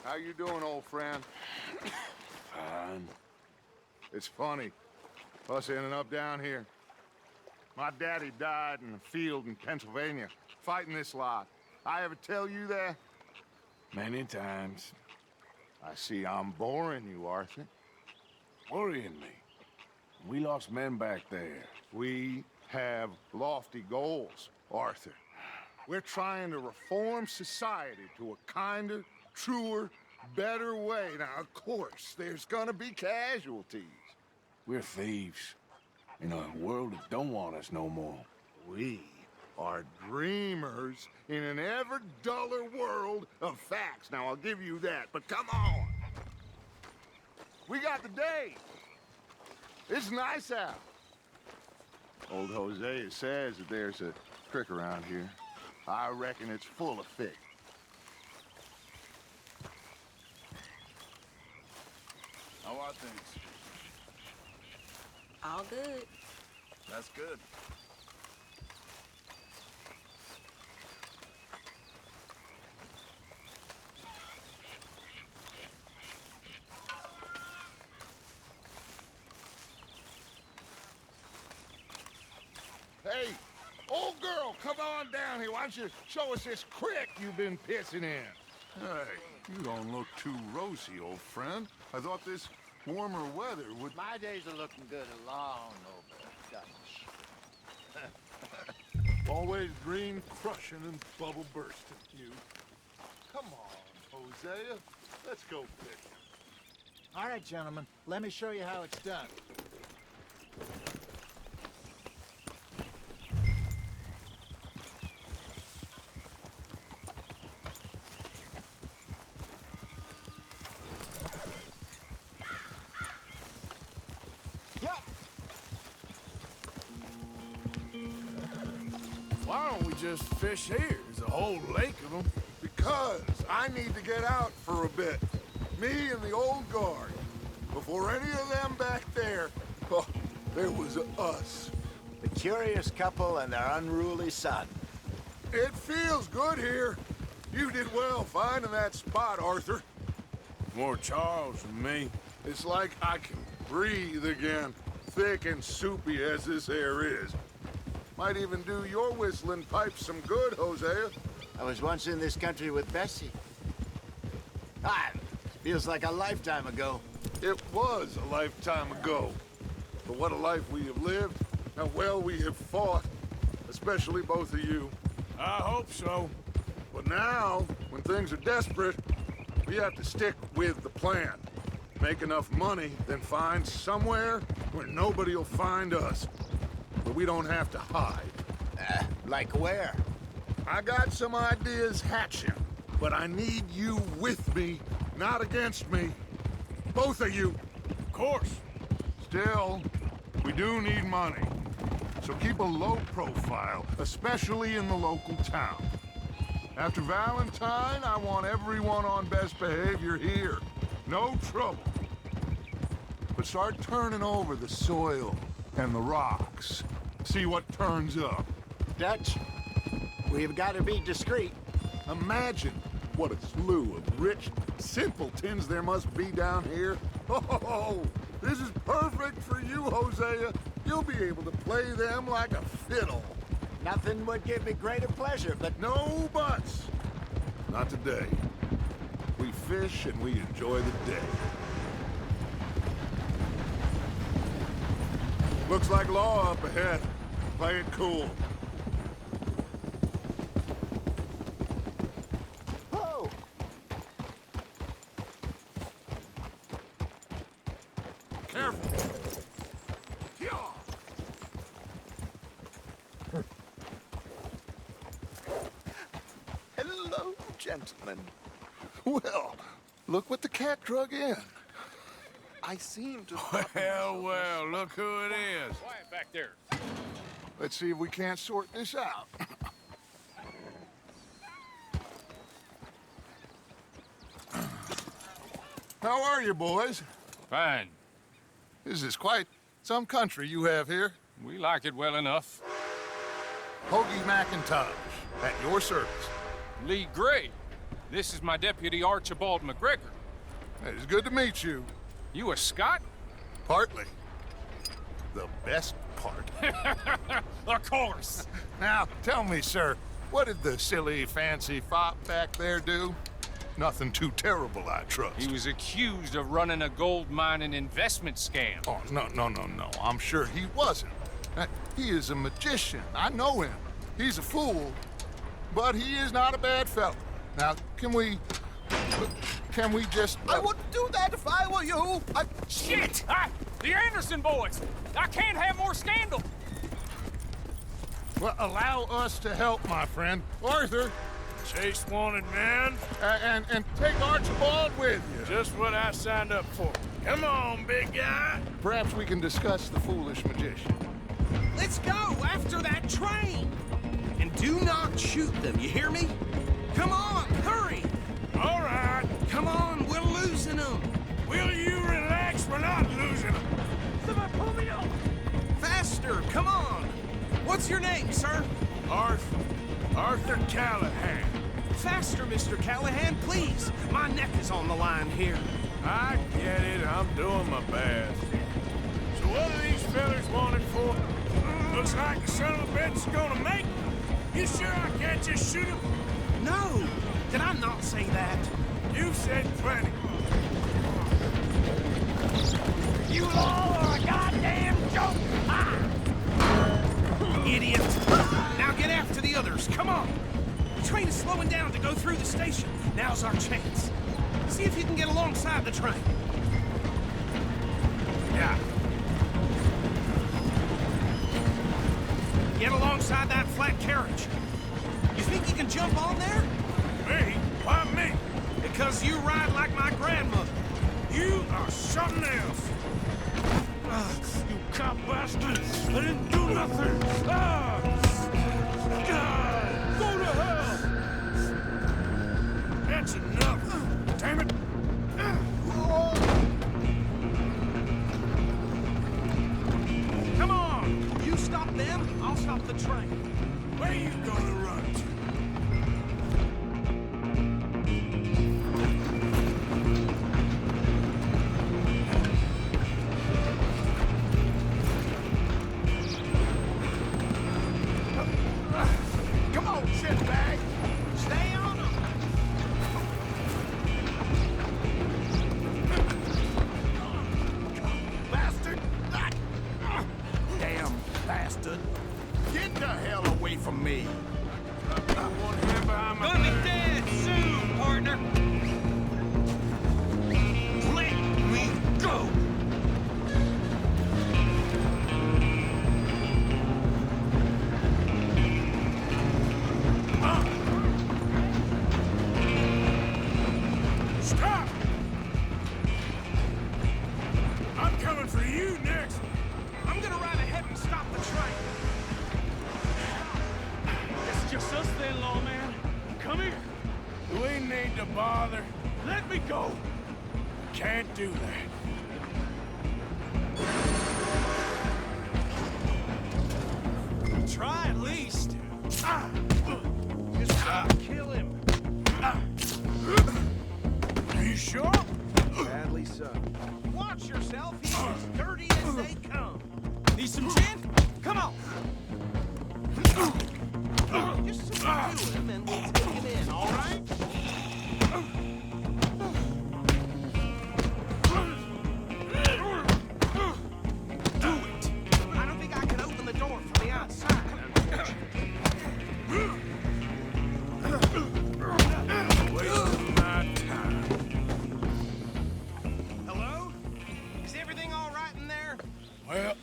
How you doing, old friend? Fine. It's funny, us ending up down here. My daddy died in a field in Pennsylvania, fighting this lot. I ever tell you that? Many times. I see I'm boring you, Arthur. Worrying me. We lost men back there. We have lofty goals, Arthur. We're trying to reform society to a kinder, truer, better way. Now, of course, there's gonna be casualties. We're thieves. In a world that don't want us no more. We are dreamers in an ever duller world of facts. Now, I'll give you that, but come on. We got the day. It's nice out. Old Hosea says that there's a creek around here. I reckon it's full of fish. How are things? All good. That's good. Hey, old girl, come on down here. Why don't you show us this creek you've been pissing in? Hey, you don't look too rosy, old friend. I thought this warmer weather would... My days are looking good along over Dutch. Always green crushing and bubble bursting, you. Come on, Hosea. Let's go fishing. All right, gentlemen, let me show you how it's done. Why don't we just fish here? There's a whole lake of them. Because I need to get out for a bit. Me and the old guard. Before any of them back there, oh, there was us. The curious couple and their unruly son. It feels good here. You did well finding that spot, Arthur. More Charles than me. It's like I can breathe again, thick and soupy as this air is. Might even do your whistling pipes some good, Hosea. I was once in this country with Bessie. Ah, feels like a lifetime ago. It was a lifetime ago. But what a life we have lived, how well we have fought. Especially both of you. I hope so. But now, when things are desperate, we have to stick with the plan. Make enough money, then find somewhere where nobody will find us. But we don't have to hide. Like where? I got some ideas hatching, but I need you with me, not against me. Both of you. Of course. Still, we do need money. So keep a low profile, especially in the local town. After Valentine, I want everyone on best behavior here. No trouble. But start turning over the soil and the rocks. See what turns up. Dutch, we've got to be discreet. Imagine what a slew of rich simpletons there must be down here. Oh, this is perfect for you, Hosea. You'll be able to play them like a fiddle. Nothing would give me greater pleasure, but No buts. Not today. We fish and we enjoy the day. Looks like law up ahead. Play it cool. oh, Careful. Yeah. hello, gentlemen. Well, look what the cat drug in. I seem to... Well, look who it is. Quiet back there. Let's see if we can't sort this out. How are you, boys? Fine. This is quite some country you have here. We like it well enough. Hoagie McIntosh, at your service. Lee Gray. This is my deputy, Archibald McGregor. It's good to meet you. You a Scot? Partly. The best part. Of course. Now, tell me, sir, what did the silly, fancy fop back there do? Nothing too terrible, I trust. He was accused of running a gold mining investment scam. Oh, no. I'm sure he wasn't. He is a magician. I know him. He's a fool, but he is not a bad fellow. Now, can we just... I wouldn't do that if I were you. Shit! The Anderson boys! I can't have more scandal! Well, allow us to help, my friend. Arthur, Chase wanted man. and take Archibald with you. Just what I signed up for. Come on, big guy. Perhaps we can discuss the foolish magician. Let's go after that train! And do not shoot them, you hear me? Come on, hurry! All right. Come on, we're losing them! Will you relax? We're not losing them. Somebody pull me over! Faster, come on! What's your name, sir? Arthur Callahan. Faster, Mr. Callahan, please! My neck is on the line here. I get it. I'm doing my best. So what are these fellas wanted for? Looks like the son of a bitch is gonna make me. You sure I can't just shoot him? No! Did I not say that? You've said plenty. You all are a goddamn joke! Idiot! Now get after the others, come on! The train is slowing down to go through the station. Now's our chance. See if you can get alongside the train. Yeah. Get alongside that flat carriage. You think you can jump on there? Me? Why me? Because you ride like my grandmother. You are something else. You cop bastard! I didn't do nothing! Ah! God! Go to hell! That's enough. Damn it. Come on! You stop them, I'll stop the train. Where you gonna run to? Come on, shitbag. Stay on them! Bastard. Damn bastard. Get the hell away from me. One hand behind my Gonna be dead soon, partner! Let me go! Stop! I'm coming for you next. I'm gonna ride ahead and stop the train. It's just us then, lawman. Come here. We need to bother. Let me go. Can't do that. Try at least. Just try to kill him. Are you sure? Sadly so. Watch yourself. He's as dirty as they come. Need some gin? Come on. Just subdue him and we'll take him in, all right? Do it. I don't think I can open the door from the outside, unfortunately. Wasting my time. Hello? Is everything all right in there? Well,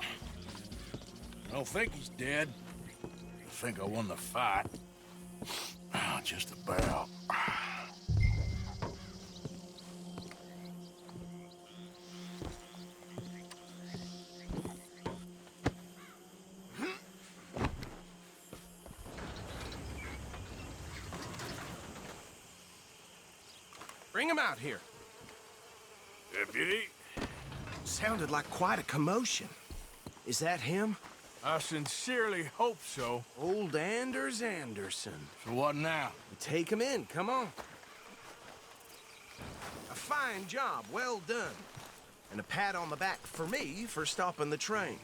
I don't think he's dead. I think I won the fight. Just about. Bring him out here. Deputy, Sounded like quite a commotion. Is that him? I sincerely hope so. Old Anders Anderson. So what now? Take him in, come on. A fine job, well done. And a pat on the back for me for stopping the train.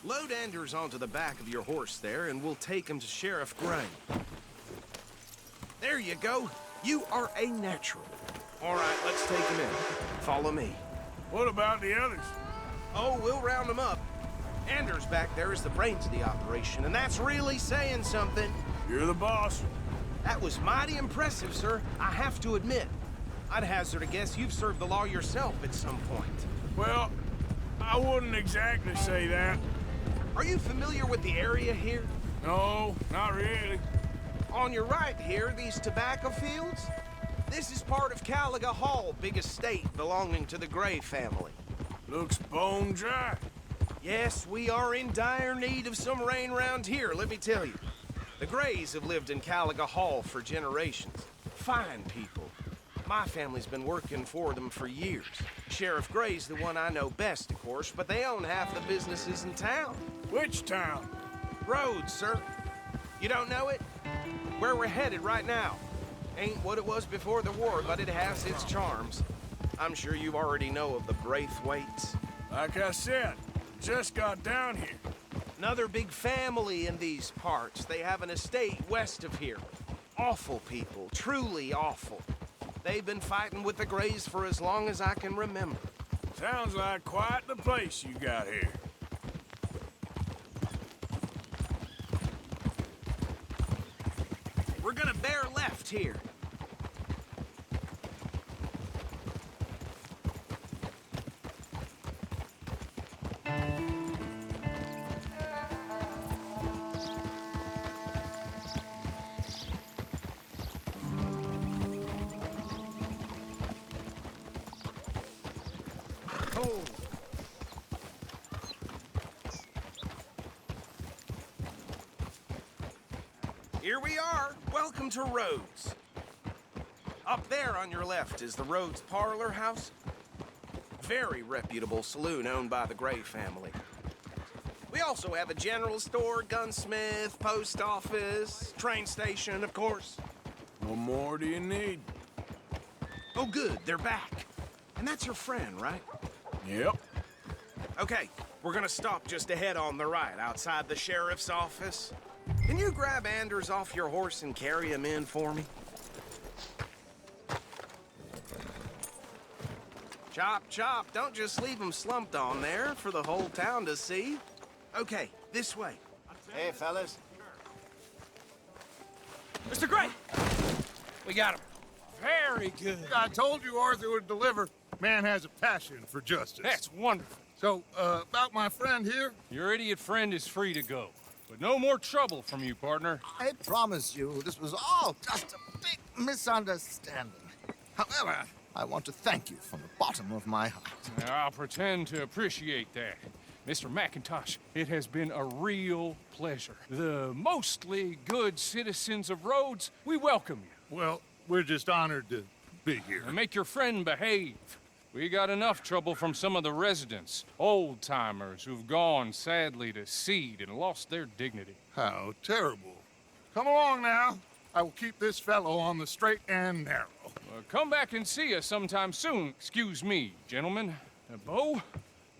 Load Anders onto the back of your horse there, and we'll take him to Sheriff Gray. There you go. You are a natural. All right, let's take him in. Follow me. What about the others? Oh, we'll round them up. Anders back there is the brains of the operation, and that's really saying something. You're the boss. That was mighty impressive, sir. I have to admit. I'd hazard a guess you've served the law yourself at some point. Well, I wouldn't exactly say that. Are you familiar with the area here? No, not really. On your right here, these tobacco fields? This is part of Caliga Hall, big estate belonging to the Gray family. Looks bone dry. Yes, we are in dire need of some rain round here, let me tell you. The Grays have lived in Caliga Hall for generations. Fine people. My family's been working for them for years. Sheriff Gray's the one I know best, of course, but they own half the businesses in town. Which town? Rhodes, sir. You don't know it? Where we're headed right now. Ain't what it was before the war, but it has its charms. I'm sure you already know of the Braithwaites. Like I said, just got down here. Another big family in these parts. They have an estate west of here. Awful people, truly awful. They've been fighting with the Grays for as long as I can remember. Sounds like quite the place you got here. We're gonna bear left here. Oh. Here we are. Welcome to Rhodes. Up there on your left is the Rhodes Parlor House. Very reputable saloon owned by the Gray family. We also have a general store, gunsmith, post office, train station, of course. What more do you need? Oh, good, they're back. And that's your friend, right? Yep. Okay, we're gonna stop just ahead on the right, outside the sheriff's office. Can you grab Anders off your horse and carry him in for me? Chop, chop, don't just leave him slumped on there for the whole town to see. Okay, this way. Hey, fellas. Mr. Gray! We got him. Very good. I told you Arthur would deliver. Man has a passion for justice. That's wonderful. So, about my friend here? Your idiot friend is free to go. But no more trouble from you, partner. I promise you, this was all just a big misunderstanding. However, I want to thank you from the bottom of my heart. I'll pretend to appreciate that. Mr. McIntosh, it has been a real pleasure. The mostly good citizens of Rhodes, we welcome you. Well, we're just honored to be here. And make your friend behave. We got enough trouble from some of the residents, old-timers who've gone, sadly, to seed and lost their dignity. How terrible. Come along now. I will keep this fellow on the straight and narrow. Come back and see us sometime soon. Excuse me, gentlemen. Bo,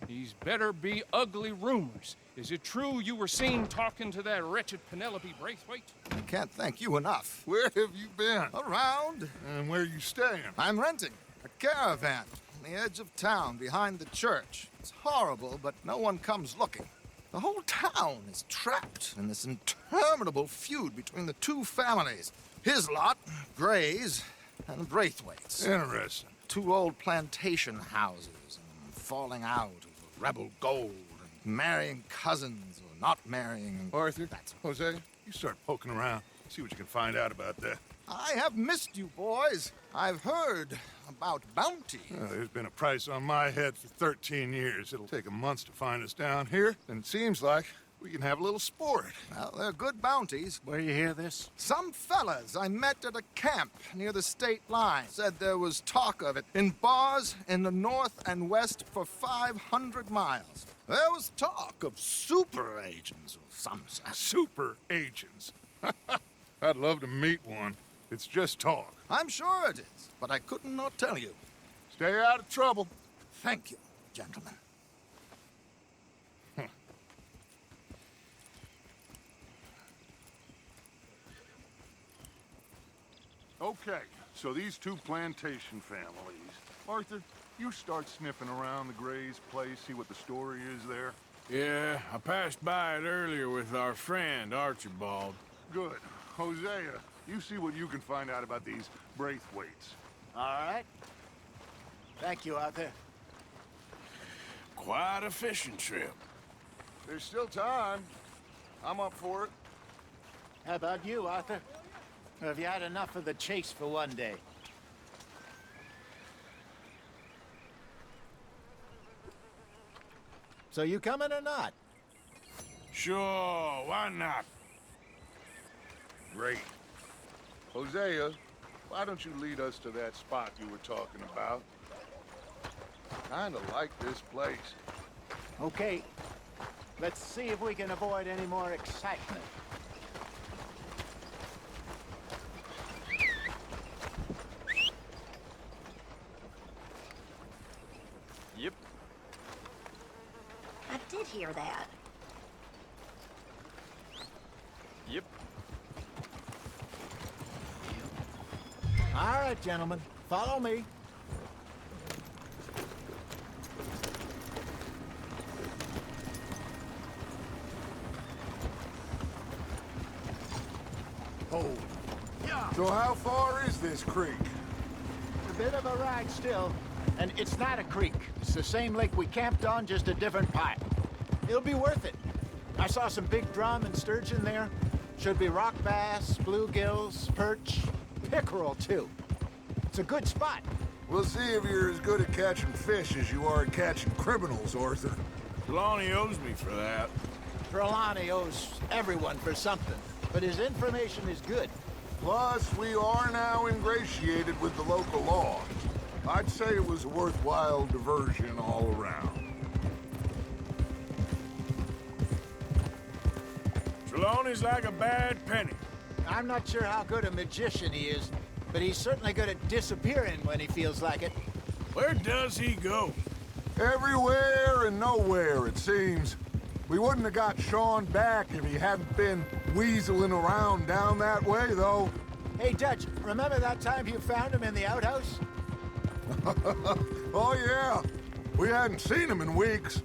these better be ugly rumors. Is it true you were seen talking to that wretched Penelope Braithwaite? I can't thank you enough. Where have you been? Around, And where you staying? I'm renting a caravan on the edge of town behind the church. It's horrible, but no one comes looking. The whole town is trapped in this interminable feud between the two families. His lot, Gray's, and Braithwaite's. Interesting. Two old plantation houses and falling out over rebel gold and marrying cousins or not marrying. Arthur, That's Jose, you start poking around. See what you can find out about that. I have missed you, boys. I've heard about bounty. There's been a price on my head for 13 years. It'll take a month to find us down here, and it seems like we can have a little sport. Well, they're good bounties. Where you hear this? Some fellas I met at a camp near the state line said there was talk of it in bars in the north and west for 500 miles. There was talk of super agents of some sort. Super agents. I'd love to meet one. It's just talk. I'm sure it is, but I couldn't not tell you. Stay out of trouble. Thank you, gentlemen. Okay, so these two plantation families. Arthur, you start sniffing around the Gray's place, see what the story is there. Yeah, I passed by it earlier with our friend, Archibald. Good. Hosea, you see what you can find out about these Braithwaites. All right. Thank you, Arthur. Quite a fishing trip. There's still time. I'm up for it. How about you, Arthur? Or have you had enough of the chase for one day? So you coming or not? Sure, why not? Great. Hosea, why don't you lead us to that spot you were talking about? Kinda like this place. Okay. Let's see if we can avoid any more excitement. Yep. I did hear that. Yep. All right, gentlemen. Follow me. Oh. Yeah. So how far is this creek? A bit of a ride still. And it's not a creek. It's the same lake we camped on, just a different part. It'll be worth it. I saw some big drum and sturgeon there. Should be rock bass, bluegills, perch, pickerel too. It's a good spot. We'll see if you're as good at catching fish as you are at catching criminals, Arthur. Trelawney owes me for that. Trelawney owes everyone for something, but his information is good. Plus, we are now ingratiated with the local law. I'd say it was a worthwhile diversion all around. Trelawney's like a bad penny. I'm not sure how good a magician he is, but he's certainly good at disappearing when he feels like it. Where does he go? Everywhere and nowhere, it seems. We wouldn't have got Sean back if he hadn't been weaseling around down that way, though. Hey, Dutch, remember that time you found him in the outhouse? Oh, yeah. We hadn't seen him in weeks.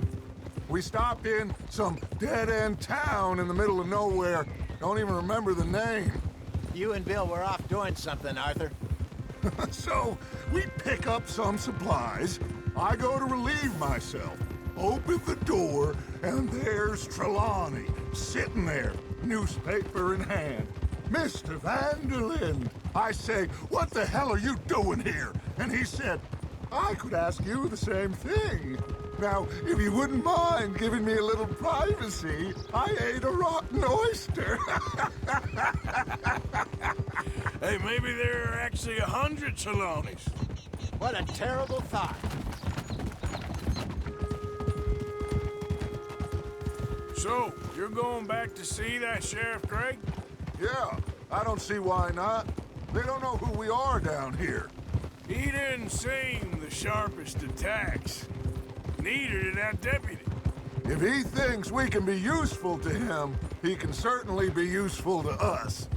We stopped in some dead-end town in the middle of nowhere. Don't even remember the name. You and Bill were off doing something, Arthur. So, we pick up some supplies. I go to relieve myself. Open the door, and there's Trelawney, sitting there, newspaper in hand. Mr. Vanderlyn. I say, what the hell are you doing here? And he said, I could ask you the same thing. Now, if you wouldn't mind giving me a little privacy, I ate a rotten oyster. Hey, maybe there are actually 100 Trelawneys. What a terrible thought. So, you're going back to see that Sheriff Craig? Yeah, I don't see why not. They don't know who we are down here. He didn't seem the sharpest attacks. Neither did that deputy. If he thinks we can be useful to him, he can certainly be useful to us.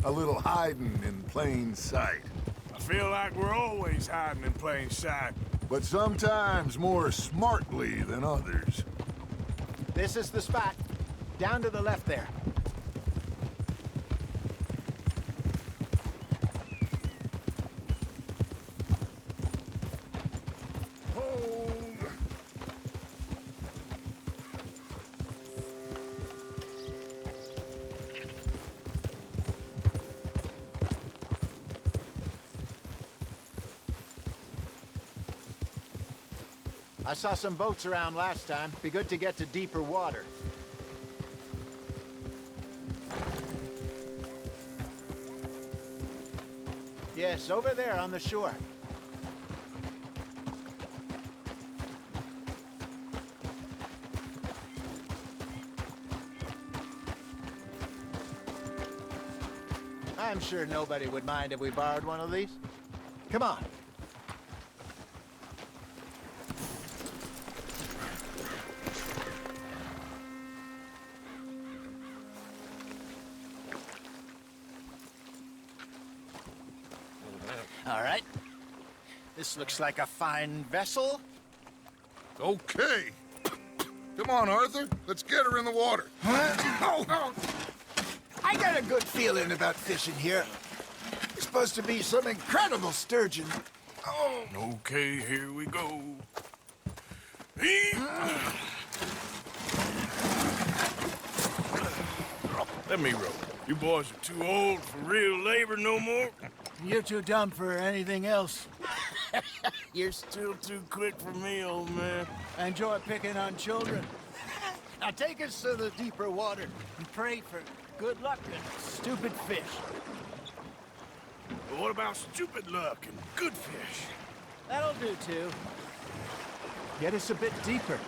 A little hiding in plain sight. I feel like we're always hiding in plain sight. But sometimes more smartly than others. This is the spot. Down to the left there. I saw some boats around last time. Be good to get to deeper water. Yes, over there on the shore. I'm sure nobody would mind if we borrowed one of these. Come on. All right. This looks like a fine vessel. Okay. Come on, Arthur. Let's get her in the water. Oh. I got a good feeling about fishing here. It's supposed to be some incredible sturgeon. Oh. Okay, here we go. Let me row. You boys are too old for real labor no more. You're too dumb for anything else. You're still too quick for me, old man. Enjoy picking on children. Now take us to the deeper water and pray for good luck and stupid fish. But what about stupid luck and good fish? That'll do, too. Get us a bit deeper.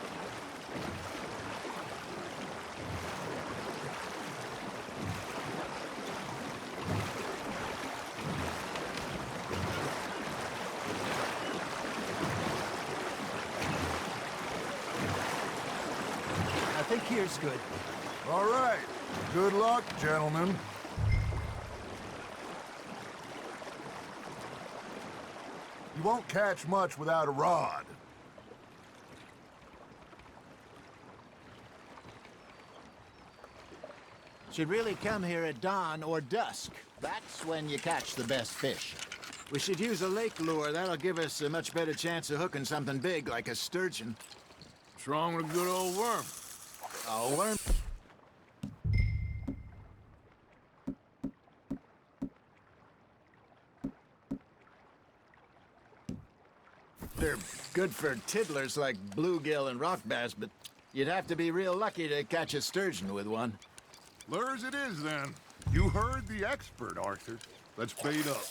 I think here's good. All right. Good luck, gentlemen. You won't catch much without a rod. Should really come here at dawn or dusk. That's when you catch the best fish. We should use a lake lure. That'll give us a much better chance of hooking something big like a sturgeon. What's wrong with a good old worm? A worm. They're good for tiddlers like bluegill and rock bass, but you'd have to be real lucky to catch a sturgeon with one. Lures it is, then. You heard the expert, Arthur. Let's bait up.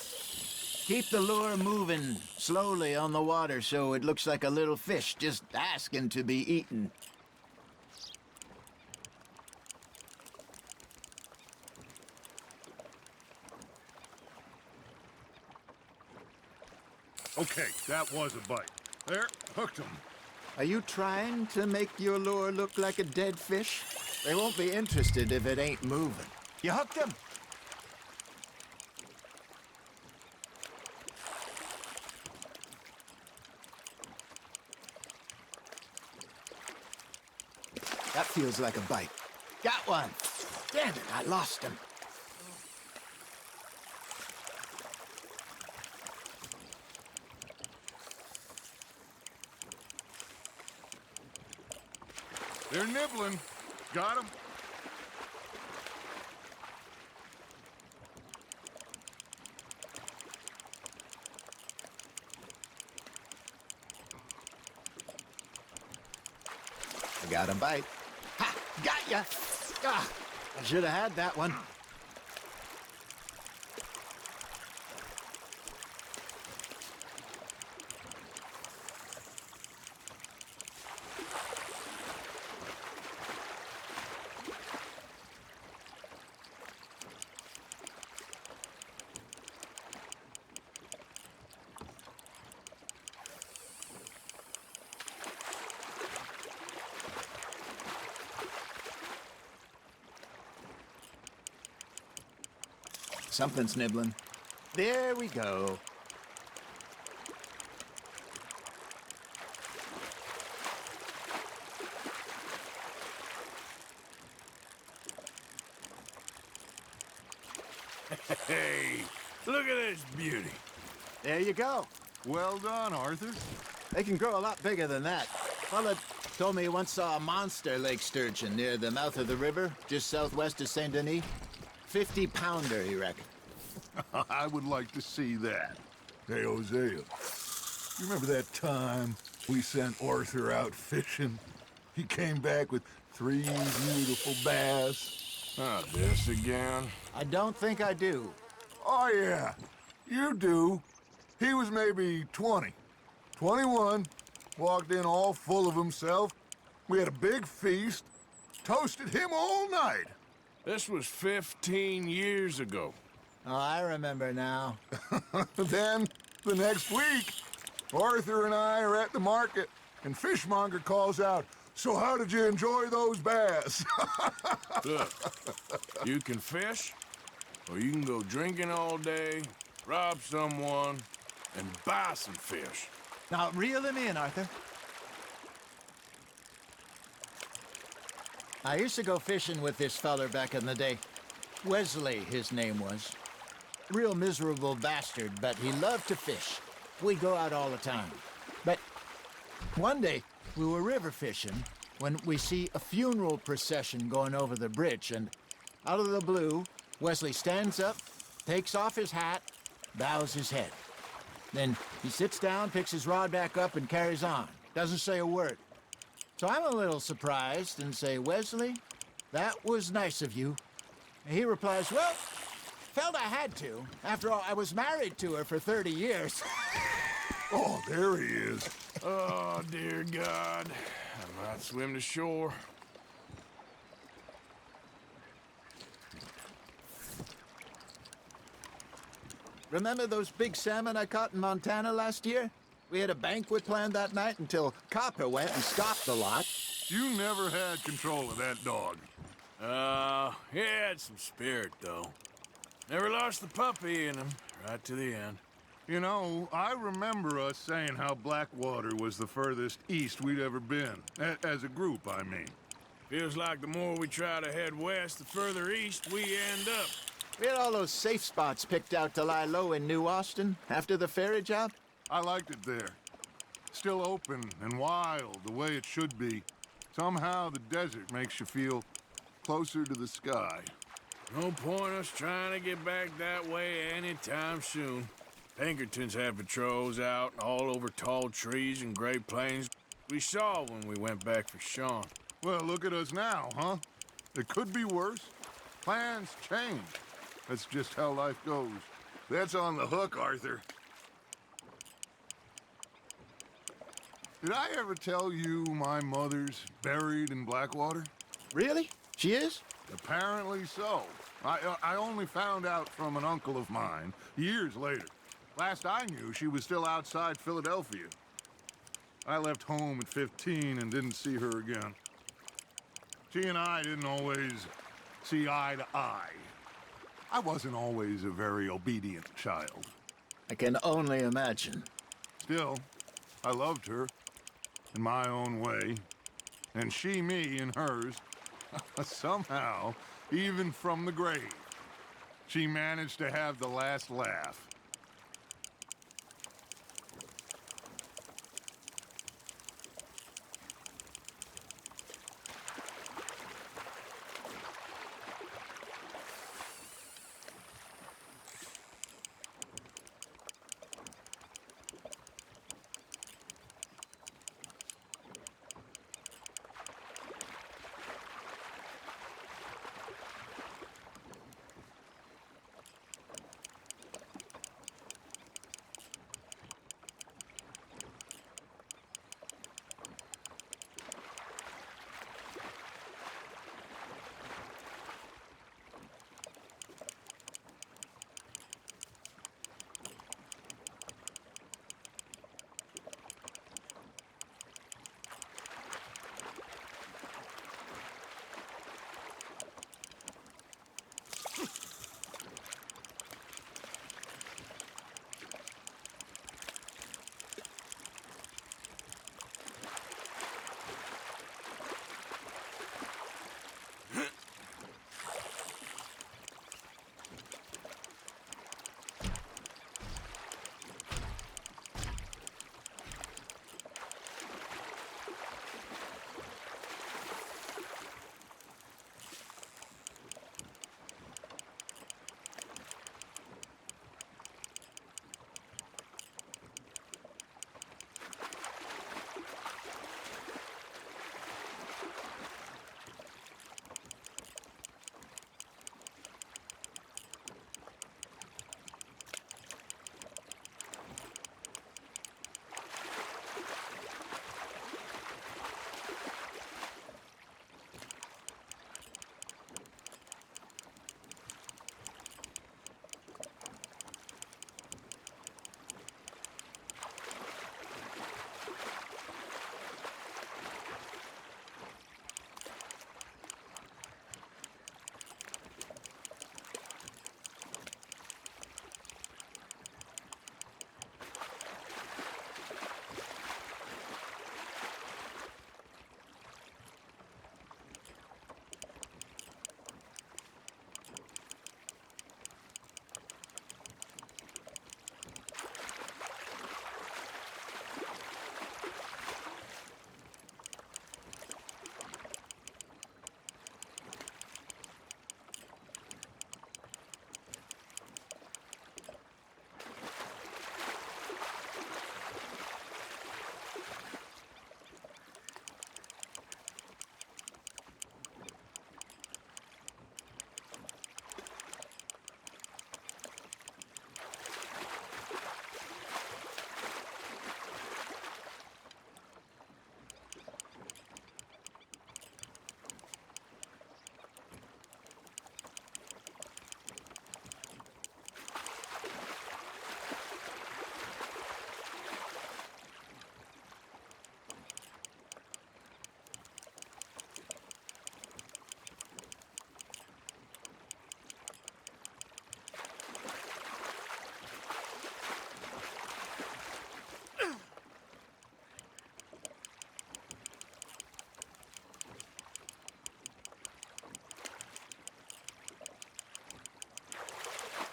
Keep the lure moving slowly on the water so it looks like a little fish just asking to be eaten. Okay, that was a bite. There, hooked him. Are you trying to make your lure look like a dead fish? They won't be interested if it ain't moving. You hooked him? That feels like a bite. Got one. Damn it, I lost him. They're nibbling. Got him. I got a bite. Ha! Got ya! Ah, I should have had that one. Something's nibbling. There we go. Hey, look at this beauty. There you go. Well done, Arthur. They can grow a lot bigger than that. Fella told me he once saw a monster lake sturgeon near the mouth of the river, just southwest of Saint Denis. 50-pounder, he reckoned. I would like to see that. Hey, Hosea, you remember that time we sent Arthur out fishing? He came back with 3 beautiful bass. Ah, this again? I don't think I do. Oh, yeah, you do. He was maybe 20, 21, walked in all full of himself. We had a big feast, toasted him all night. This was 15 years ago. Oh, I remember now. Then, the next week, Arthur and I are at the market, and Fishmonger calls out, "So how did you enjoy those bass?" Look, you can fish, or you can go drinking all day, rob someone, and buy some fish. Now, reel him in, Arthur. I used to go fishing with this feller back in the day. Wesley, his name was. Real miserable bastard, but he loved to fish. We'd go out all the time. But one day, we were river fishing when we see a funeral procession going over the bridge, and out of the blue, Wesley stands up, takes off his hat, bows his head. Then he sits down, picks his rod back up, and carries on. Doesn't say a word. So I'm a little surprised and say, Wesley, that was nice of you. And he replies, well, felt I had to. After all, I was married to her for 30 years. Oh, there he is. Oh, dear God. I might swim to shore. Remember those big salmon I caught in Montana last year? We had a banquet planned that night until Copper went and scoffed the lot. You never had control of that dog. He had some spirit, though. Never lost the puppy in him, right to the end. You know, I remember us saying how Blackwater was the furthest east we'd ever been. As a group, I mean. Feels like the more we try to head west, the further east we end up. We had all those safe spots picked out to lie low in New Austin after the ferry job. I liked it there. Still open and wild, the way it should be. Somehow the desert makes you feel closer to the sky. No point us trying to get back that way anytime soon. Pinkertons had patrols out all over tall trees and Great Plains. We saw when we went back for Sean. Well, look at us now, huh? It could be worse. Plans change. That's just how life goes. That's on the hook, Arthur. Did I ever tell you my mother's buried in Blackwater? Really? She is? Apparently so. I only found out from an uncle of mine years later. Last I knew, she was still outside Philadelphia. I left home at 15 and didn't see her again. She and I didn't always see eye to eye. I wasn't always a very obedient child. I can only imagine. Still, I loved her in my own way, and she me in hers. Somehow, even from the grave, she managed to have the last laugh.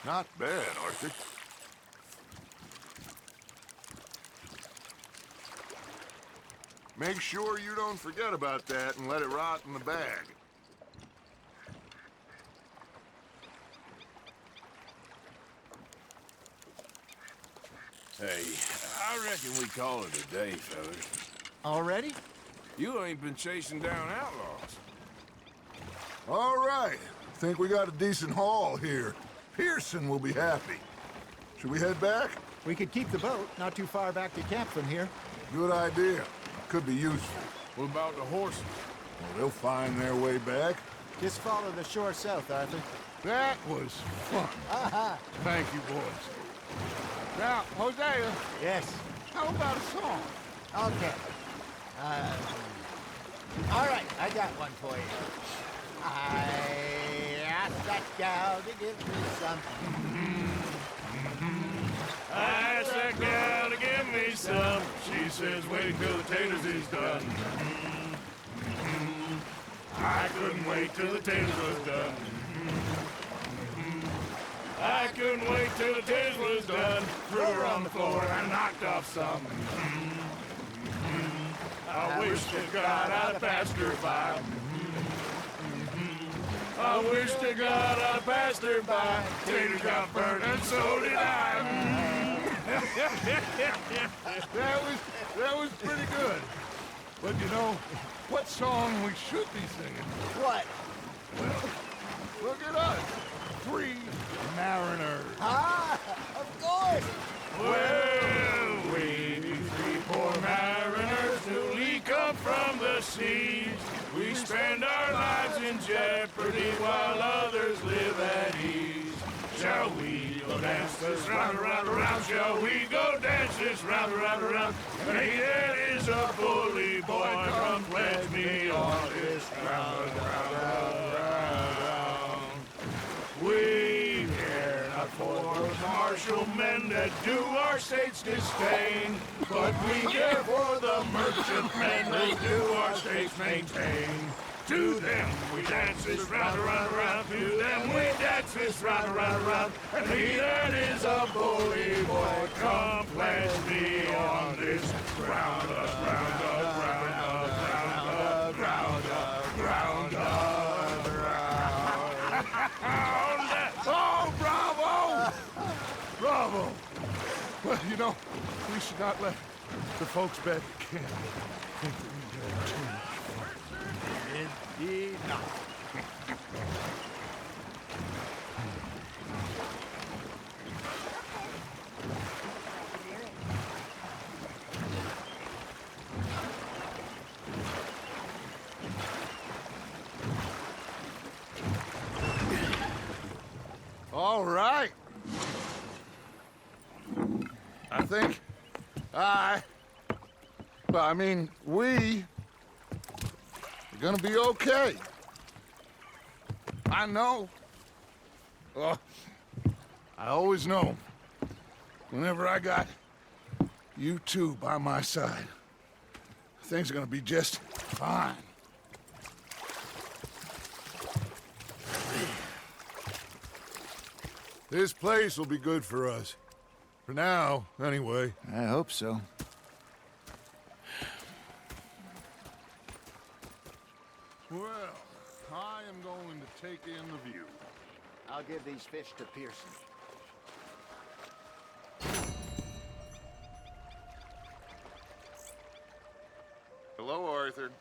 Not bad, Arthur. Make sure you don't forget about that and let it rot in the bag. Hey, I reckon we call it a day, fellas. Already? You ain't been chasing down outlaws. All right. Think we got a decent haul here. Pearson will be happy. Should we head back? We could keep the boat not too far back to camp from here. Good idea. Could be useful. What about the horses? Well, they'll find their way back. Just follow the shore south, Arthur. That was fun. Thank you, boys. Now, Hosea, Yes. how about a song? Okay. All right, I got one for you. I asked that gal to give me some. I asked that gal to give me some. She says, wait till the taters is done. I couldn't wait till the taters was done. I couldn't wait till the taters was done. Threw her on the floor and knocked off some. I wish to God I'd passed her by. I wish to God I passed her by. Taters got burnt and so did I. That was pretty good. But you know, what song we should be singing? What? Look at us. 3 mariners. Ah, of course. Well, we 3 poor mariners newly come from the seas. We spend our lives in jeopardy while others live at ease. Shall we go dance this round, around, around? Shall we go dance this round, around, around? Hey, that is a bully boy. Come pledge me on this ground, round, round. We care not for those martial men that do our state's disdain, but we care for the merchantmen that do our state's maintain. To them we dance this round, around, around. To them we dance this round, around, around. And he that is a bully boy, come pledge me on this ground, ground, ground, ground, ground, ground, ground, ground. Oh, bravo! Bravo! Well, you know, we should not let the folks back at camp think that we had too much fun. Indeed not. All right. I think we are gonna be okay. I know. I always know. Whenever I got you two by my side, things are gonna be just fine. This place will be good for us. For now, anyway. I hope so. Well, I am going to take in the view. I'll give these fish to Pearson. Hello, Arthur.